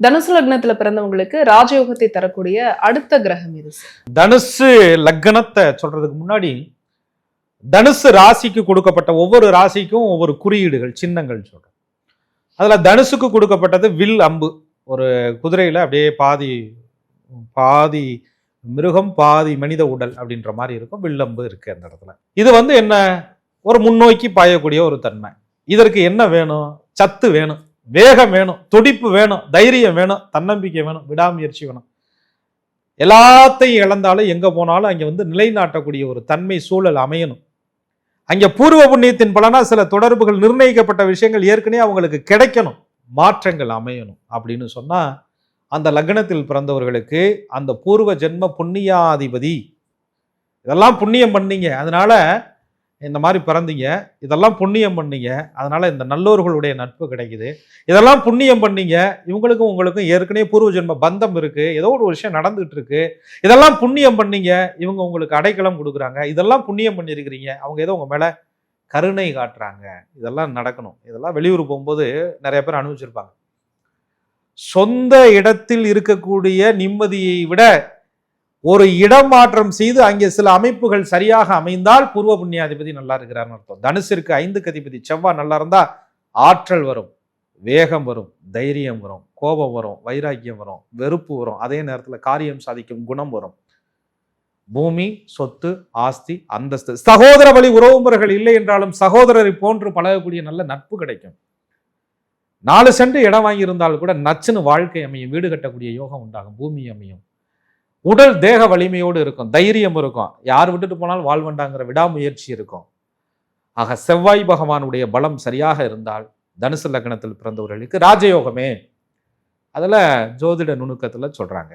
தனுசு லக்னத்துல பிறந்தவங்களுக்கு ராஜயோகத்தை தரக்கூடிய அடுத்த கிரகம் இது சார். தனுசு லக்னத்தை சொல்றதுக்கு முன்னாடி தனுசு ராசிக்கு கொடுக்கப்பட்ட ஒவ்வொரு ராசிக்கும் ஒவ்வொரு குறியீடுகள் சின்னங்கள் சொல்றோம். அதுல தனுசுக்கு கொடுக்கப்பட்டது வில் அம்பு. ஒரு குதிரையில அப்படியே பாதி பாதி மிருகம் பாதி மனித உடல் அப்படின்ற மாதிரி இருக்கும். வில்லம்பு இருக்கு அந்த இடத்துல. இது என்ன ஒரு முன்னோக்கி பாயக்கூடிய ஒரு தன்மை. இதற்கு என்ன வேணும்? சத்து வேணும், வேகம் வேணும், துடிப்பு வேணும், தைரியம் வேணும், தன்னம்பிக்கை வேணும், விடாமுயற்சி வேணும். எல்லாத்தையும் இழந்தாலும் எங்க போனாலும் அங்க நிலைநாட்டக்கூடிய ஒரு தன்மை சூழல் அமையணும். அங்க பூர்வ புண்ணியத்தின் பலனா சில தொடர்புகள் நிர்ணயிக்கப்பட்ட விஷயங்கள் ஏற்கனவே அவங்களுக்கு கிடைக்கணும், மாற்றங்கள் அமையணும். அப்படின்னு சொன்னா அந்த லக்னத்தில் பிறந்தவர்களுக்கு அந்த பூர்வ ஜென்ம புண்ணியாதிபதி இதெல்லாம் புண்ணியம் பண்ணீங்க, அதனால இந்த மாதிரி பிறந்தீங்க, இதெல்லாம் புண்ணியம் பண்ணீங்க, அதனால இந்த நல்லோர்களுடைய நட்பு கிடைக்குது, இதெல்லாம் புண்ணியம் பண்ணீங்க, இவங்களுக்கும் உங்களுக்கும் ஏற்கனவே பூர்வ ஜென்ம பந்தம் இருக்கு, ஏதோ ஒரு விஷயம் நடந்துட்டு இருக்கு, இதெல்லாம் புண்ணியம் பண்ணீங்க, இவங்க உங்களுக்கு அடைக்கலம் கொடுக்குறாங்க, இதெல்லாம் புண்ணியம் பண்ணியிருக்கிறீங்க, அவங்க ஏதோ உங்க மேல கருணை காட்டுறாங்க, இதெல்லாம் நடக்கணும். இதெல்லாம் வெளியூர் போகும்போது நிறைய பேர் அனுபவிச்சிருப்பாங்க. சொந்த இடத்தில் இருக்கக்கூடிய நிம்மதியை விட ஒரு இடம் மாற்றம் செய்து அங்கே சில அமைப்புகள் சரியாக அமைந்தால் பூர்வ புண்ணியாதிபதி நல்லா இருக்கிறார்னு அர்த்தம். தனுசிற்கு 5க்கு அதிபதி செவ்வாய் நல்லா இருந்தா ஆற்றல் வரும், வேகம் வரும், தைரியம் வரும், கோபம் வரும், வைராக்கியம் வரும், வெறுப்பு வரும், அதே நேரத்தில் காரியம் சாதிக்கும் குணம் வரும். பூமி, சொத்து, ஆஸ்தி, அந்தஸ்து, சகோதர வழி உறவுமுறைகள் இல்லை என்றாலும் சகோதரரை போன்று பழகக்கூடிய நல்ல நட்பு கிடைக்கும். 4 சென்ட் இடம் வாங்கியிருந்தால் கூட நச்சுன்னு வாழ்க்கை அமையும், வீடு கட்டக்கூடிய யோகம் உண்டாகும், பூமி அமையும், உடல் தேக வலிமையோடு இருக்கும், தைரியம் இருக்கும், யார் விட்டுட்டு போனாலும் வாழ்வண்டாங்கிற விடாமுயற்சி இருக்கும். ஆக செவ்வாய் பகவானுடைய பலம் சரியாக இருந்தால் தனுசு லக்னத்தில் பிறந்தவர்களுக்கு ராஜயோகமே. அதுல ஜோதிட நுணுக்கத்துல சொல்றாங்க.